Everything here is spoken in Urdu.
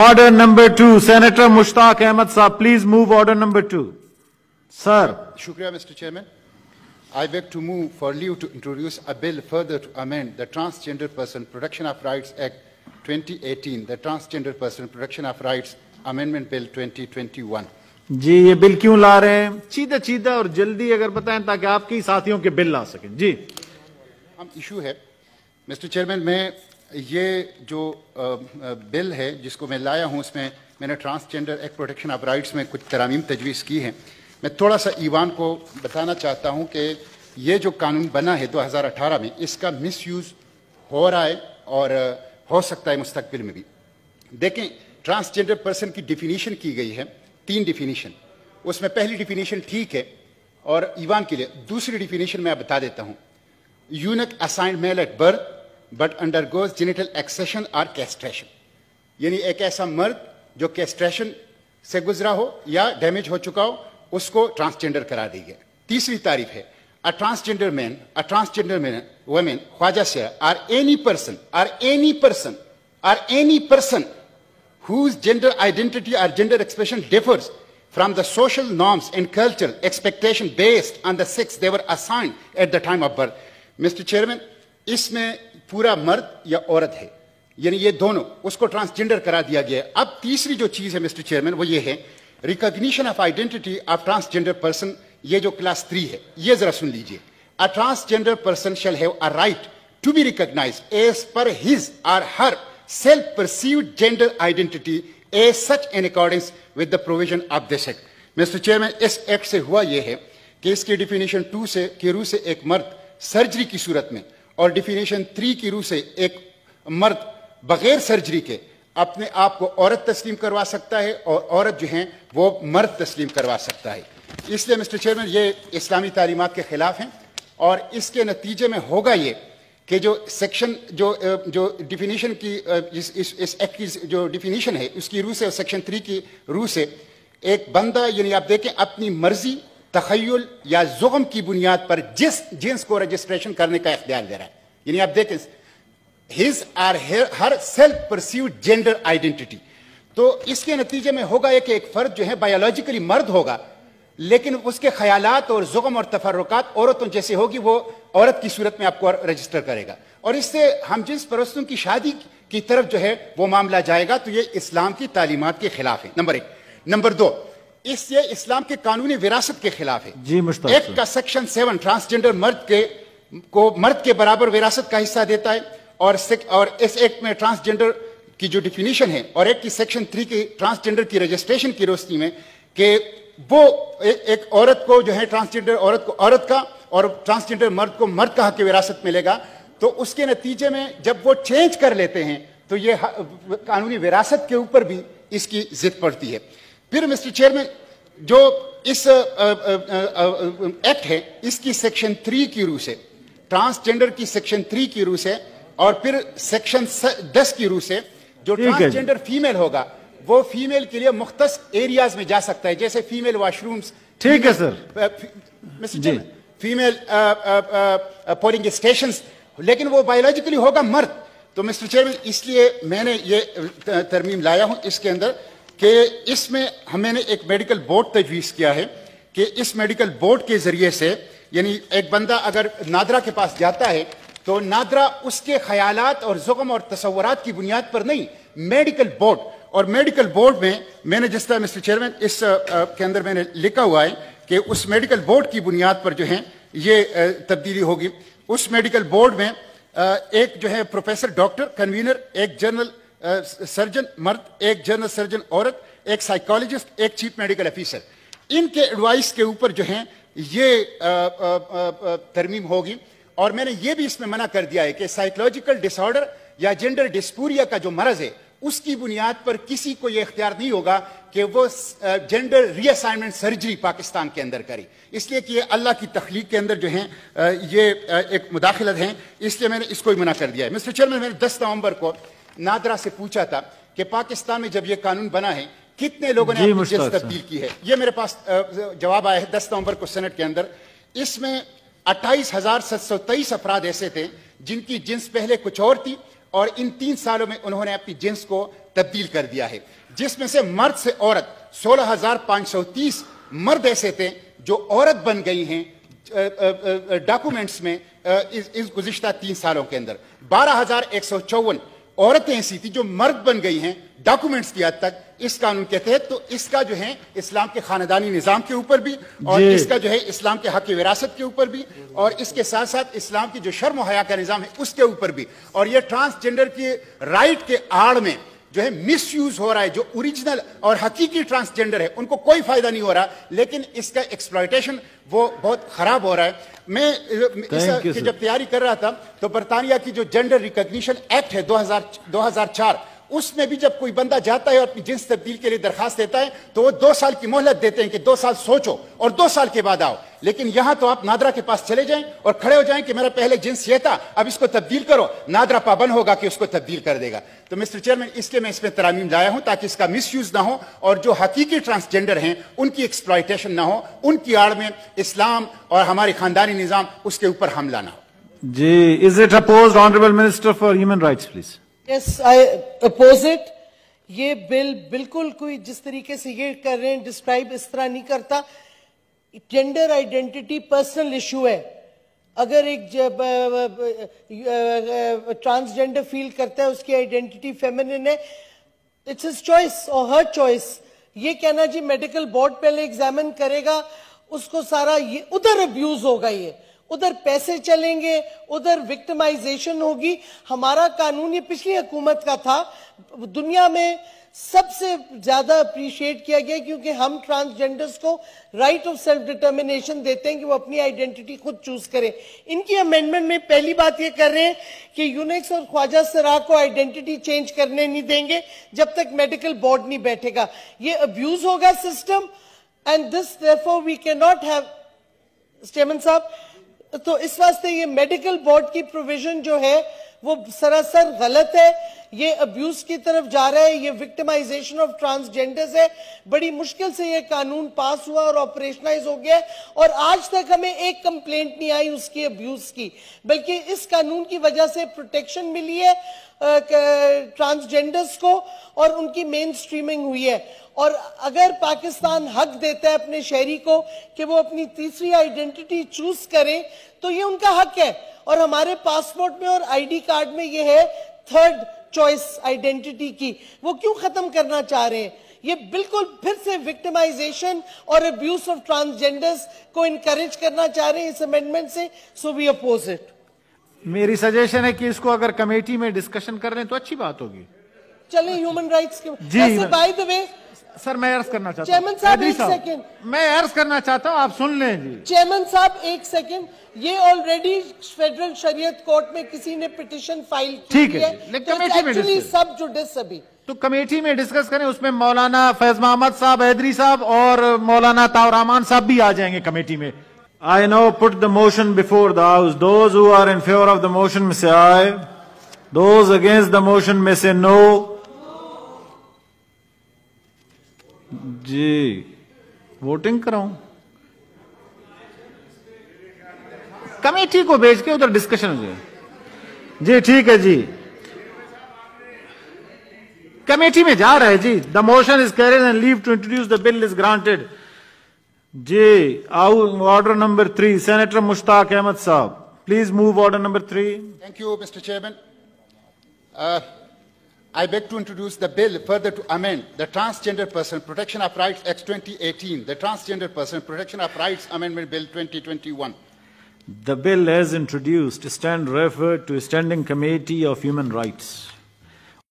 Order number 2, Senator Mushtaq Ahmed Saab, please move order number 2. Sir. Shukriya, Mr. Chairman. I beg to move for leave to introduce a bill further to amend the Transgender Person Protection of Rights Act 2018, the Transgender Person Protection of Rights Amendment Bill 2021. جی یہ بل کیوں لا رہے ہیں؟ چیدہ چیدہ اور جلدی اگر بتائیں تاکہ آپ کی ساتھیوں کے بل لا سکیں. جی ہم ایشو ہے مسٹر چیئرمین، میں یہ جو بل ہے جس کو میں لایا ہوں اس میں نے transgender act protection of rights میں کچھ ترامیم تجویز کی ہیں. میں تھوڑا سا ایوان کو بتانا چاہتا ہوں کہ یہ جو قانون بنا ہے 2018 میں، اس کا مس یوز ہو رہا ہے اور ہو سکتا ہے مستقبل میں بھی. دیکھیں، ٹرانسجینڈر پرسن کی ڈیفینیشن کی گئی ہے 3 ڈیفینیشن. اس میں پہلی ڈیفینیشن ٹھیک ہے اور ایوان کے لیے. دوسری ڈیفینیشن میں بتا دیتا ہوں: eunuch assigned male at birth but undergoes genital excision اور کیسٹریشن، یعنی ایک ایسا مرد جو کیسٹریشن سے گزرا ہو یا ڈیمیج ہو چکا ہو، اس کو ٹرانسجینڈر قرار دی گیا. تیسری تعریف ہے: a transgender man, women, خواجہ سے or any person whose gender identity or gender expression differs from the social norms and cultural expectation based on the sex they were assigned at the time of birth. Mr. Chairman, اس میں پورا مرد یا عورت ہے، یعنی یہ دونوں، اس کو ٹرانسجینڈر قرار دیا گیا ہے. اب تیسری جو چیز ہے مسٹر چیئرمین وہ یہ ہے: recognition of identity of transgender person. یہ جو کلاس 3 ہے یہ ذرا سن لیجئے. A transgender person shall have a right to be recognized as per his or her self-perceived gender identity as such in accordance with the provision of this act. Mr. Chairman, اس ایکٹ سے ہوا یہ ہے کہ اس کی ڈیفینیشن 2 کی روح سے ایک مرد سرجری کی صورت میں اور ڈیفینیشن 3 کی روح سے ایک مرد بغیر سرجری کے اپنے آپ کو عورت تسلیم کروا سکتا ہے اور عورت جو ہیں وہ مرد تسلیم کروا سکتا ہے. اس لیے مسٹر چیئرمین یہ اسلامی تعلیمات کے خلاف ہیں اور اس کے نتیجے میں ہوگا یہ کہ جو سیکشن جو ڈیفینیشن کی اس ایکٹ کی جو ڈیفینیشن ہے اس کی روح سے اور سیکشن 3 کی روح سے ایک بندہ، یعنی آپ دیکھیں، اپنی مرضی، تخیل یا زغم کی بنیاد پر جس جنس کو رجسٹریشن کرنے کا اختیار دے رہا ہے. یعنی آپ دیکھیں his or her self perceived gender identity. تو اس کے نتیجے میں ہوگا یہ کہ ایک فرد جو ہے بایولوجیکلی مرد ہوگا لیکن اس کے خیالات اور زغم اور تفرقات عورتوں جیسے ہوگی، وہ عورت کی صورت میں آپ کو رجسٹر کرے گا اور اس سے ہم جنس پرستوں کی شادی کی طرف جو ہے وہ معاملہ جائے گا. تو یہ اسلام کی تعلیمات کے خلاف ہے، نمبر 1. نمبر 2، اس سے اسلام کے قانونی وراثت کے خلاف ہے. جی ایکٹ کا سیکشن 7 ٹرانسجینڈر مرد کے برابر وراثت کا حصہ دیتا ہے اور اس ایکٹ میں ٹرانسجینڈر کی جو ڈیفینیشن ہے اور ایکٹ کی سیکشن 3 کی ٹرانسجینڈر کی رجسٹریشن کی روشنی میں کہ وہ ایک عورت کو جو ہے ٹرانسجینڈر عورت کو عورت کا اور ٹرانسجینڈر مرد کو مرد کا حق وراثت ملے گا. تو اس کے نتیجے میں جب وہ چینج کر لیتے ہیں تو یہ قانونی وراثت کے اوپر بھی اس کی ضد پڑتی ہے. پھر مسٹر چیئرمین جو اس ایکٹ ہے اس کی سیکشن 3 کی روح سے، ٹرانسجینڈر کی سیکشن 3 کی روح سے اور پھر سیکشن 10 کی روح سے جو ٹرانسجینڈر فیمیل ہوگا وہ فیمیل کے لیے مختص ایریاز میں جا سکتا ہے، جیسے فیمیل واش رومز. ٹھیک ہے سر. فیمیل پولنگ اسٹیشنز، لیکن وہ بایولوجیکلی ہوگا مرد. تو مسٹر چیئرمین اس لیے میں نے یہ ترمیم لایا ہوں اس کے اندر کہ اس میں ہمیں نے ایک میڈیکل بورڈ تجویز کیا ہے کہ اس میڈیکل بورڈ کے ذریعے سے، یعنی ایک بندہ اگر نادرا کے پاس جاتا ہے تو نادرا اس کے خیالات اور زغم اور تصورات کی بنیاد پر نہیں، میڈیکل بورڈ. اور میڈیکل بورڈ میں نے جس طرح مسٹر چیئرمین اس کے اندر میں نے لکھا ہوا ہے کہ اس میڈیکل بورڈ کی بنیاد پر جو ہے یہ تبدیلی ہوگی. اس میڈیکل بورڈ میں ایک جو ہے پروفیسر ڈاکٹر کنوینر، ایک جنرل سرجن مرد، ایک جنرل سرجن عورت، ایک سائیکالوجسٹ، ایک چیف میڈیکل آفیسر. ان کے ایڈوائس کے اوپر جو ہیں یہ ترمیم ہوگی. اور میں نے یہ بھی اس میں منع کر دیا ہے کہ سائیکولوجیکل ڈس آرڈر یا جینڈر ڈسپوریا کا جو مرض ہے اس کی بنیاد پر کسی کو یہ اختیار نہیں ہوگا کہ وہ جینڈر ری اسائنمنٹ سرجری پاکستان کے اندر کرے، اس لیے کہ یہ اللہ کی تخلیق کے اندر جو ہیں یہ ایک مداخلت ہیں. اس لیے میں نے اس کو ہی منع کر دیا ہے. مسٹر چیئرمین، میں نے 10 نومبر کو نادرا سے پوچھا تھا کہ پاکستان میں جب یہ قانون بنا ہے کتنے لوگوں نے اپنی جنس تبدیل کی ہے. یہ میرے پاس جواب آیا ہے 10 نومبر کو سینٹ کے اندر. اس میں 28,723 افراد ایسے تھے جن کی جنس پہلے کچھ اور تھی اور ان 3 سالوں میں انہوں نے اپنی جنس کو تبدیل کر دیا ہے، جس میں سے مرد سے عورت 16,530 مرد ایسے تھے جو عورت بن گئی ہیں ڈاکومنٹس میں اس گزشتہ 3 سالوں کے اندر. 12,154 عورتیں ایسی تھی جو مرد بن گئی ہیں ڈاکومنٹس کی حد تک اس قانون کے تحت. تو اس کا جو ہے اسلام کے خاندانی نظام کے اوپر بھی اور اس کا جو ہے اسلام کے حق وراثت کے اوپر بھی اور اس کے ساتھ ساتھ اسلام کی جو شرم و حیا کا نظام ہے اس کے اوپر بھی. اور یہ ٹرانسجنڈر کی رائٹ کے آڑ میں جو ہے مس یوز ہو رہا ہے. جو اوریجنل اور حقیقی ٹرانسجنڈر ہے ان کو کوئی فائدہ نہیں ہو رہا، لیکن اس کا ایکسپلائٹیشن وہ بہت خراب ہو رہا ہے. میں جب تیاری کر رہا تھا تو برطانیہ کی جو جینڈر ریکگنیشن ایکٹ ہے 2004 اس میں بھی جب کوئی بندہ جاتا ہے اور اپنی جنس تبدیل کے لیے درخواست دیتا ہے تو وہ 2 سال کی مہلت دیتے ہیں کہ 2 سال سوچو اور 2 سال کے بعد آؤ. لیکن یہاں تو آپ نادرا کے پاس چلے جائیں اور کھڑے ہو جائیں کہ میرا پہلے جنس یہ تھا اب اس کو تبدیل کرو، نادرا پابند ہوگا کہ اس کو تبدیل کر دے گا. تو مسٹر چیئرمین اس لیے میں اس میں ترامیم لایا ہوں تاکہ اس کا مس یوز نہ ہو اور جو حقیقی ٹرانسجنڈر ہیں ان کی ایکسپلائٹیشن نہ ہو، ان کی آڑ میں اسلام اور ہمارے خاندانی نظام اس کے اوپر حملہ نہ ہو. جی is it opposed honourable minister for human rights please. Yes I oppose it. یہ بل بالکل کوئی جس طریقے سے یہ کر رہے ہیں ڈسکرائب اس طرح نہیں کرتا. جینڈر آئیڈینٹی پرسنل ایشو ہے. اگر ایک ٹرانسجینڈر فیل کرتا ہے اس کی آئیڈینٹی فیمنن ہے، اٹس ہز چوائس اور ہر چوائس. یہ کہنا جی میڈیکل بورڈ پہلے ایگزامن کرے گا اس کو سارا یہ ادھر ابیوز ہوگا، یہ ادھر پیسے چلیں گے، ادھر وکٹمائزیشن ہوگی. ہمارا قانون یہ پچھلی حکومت کا تھا، دنیا میں سب سے زیادہ اپریشیٹ کیا گیا کیونکہ ہم ٹرانسجینڈرز کو رائٹ آف سیلف ڈٹرمنیشن دیتے ہیں کہ وہ اپنی آئیڈینٹی خود چوز کریں. ان کی امینڈمنٹ میں پہلی بات یہ کر رہے ہیں کہ یونیکس اور خواجہ سرا کو آئیڈینٹی چینج کرنے نہیں دیں گے جب تک میڈیکل بورڈ نہیں بیٹھے گا. یہ ابیوز ہوگا system and this therefore we cannot have. Chairman صاحب تو اس واسطے یہ میڈیکل بورڈ کی پروویژن جو ہے وہ سراسر غلط ہے. یہ ابیوز کی طرف جا رہا ہے، یہ وکٹمائزیشن آف ٹرانسجینڈرز ہے. بڑی مشکل سے یہ قانون پاس ہوا اور آپریشنائز ہو گیا اور آج تک ہمیں ایک کمپلینٹ نہیں آئی اس کی ابیوز کی، بلکہ اس قانون کی وجہ سے پروٹیکشن ملی ہے ٹرانسجینڈرز کو اور ان کی مین سٹریمنگ ہوئی ہے. اور اگر پاکستان حق دیتا ہے اپنے شہری کو کہ وہ اپنی تیسری آئیڈینٹی چوز کریں تو یہ ان کا حق ہے. اور ہمارے پاسپورٹ میں اور آئی ڈی کارڈ میں یہ ہے تھرڈ چوائس آئیڈینٹی کی. وہ کیوں ختم کرنا چاہ رہے ہیں؟ یہ بالکل پھر سے وکٹمائزیشن اور ابیوز آف ٹرانسجینڈرز کو انکریج کرنا چاہ رہے ہیں اس امینڈمنٹ سے. سو وی اپوز اٹ. میری سجیشن ہے کہ اس کو اگر کمیٹی میں ڈسکشن کر رہے ہیں تو اچھی بات ہوگی. چلیں ہیومن رائٹس کے جی بائی دا وے سر میں عرض کرنا چاہتا چیئرمین صاحب ایک سیکنڈ میں عرض کرنا چاہتا ہوں، آپ سن لیں. جی چیئرمین صاحب ایک سیکنڈ. یہ آلریڈی فیڈرل شریعت کورٹ میں کسی نے پٹیشن فائل کی ہے، کمیٹی میں سب جوڈس ابھی تو کمیٹی میں ڈسکس کریں. اس میں مولانا فیض محمد صاحب، حیدری صاحب اور مولانا طاہر رحمان صاحب بھی آ جائیں گے کمیٹی میں. I now put the motion before the House. Those who are in favor of the motion may say aye. Those against the motion may say no. G voting کراؤں؟ کمیٹی کو بھیج کے ادھر ڈسکشن ہو جائے. جی ٹھیک ہے جی کمیٹی میں جا رہا ہے. جی the motion is carried and leave to introduce the bill is granted. جی order number 3 senator Mushtaq Ahmad صاحب please move order number 3. Thank you, Mr. Chairman. I beg to introduce the bill further to amend the Transgender Person Protection of Rights Act 2018, the Transgender Person Protection of Rights Amendment Bill 2021. The bill as introduced stand referred to Standing Committee of Human Rights.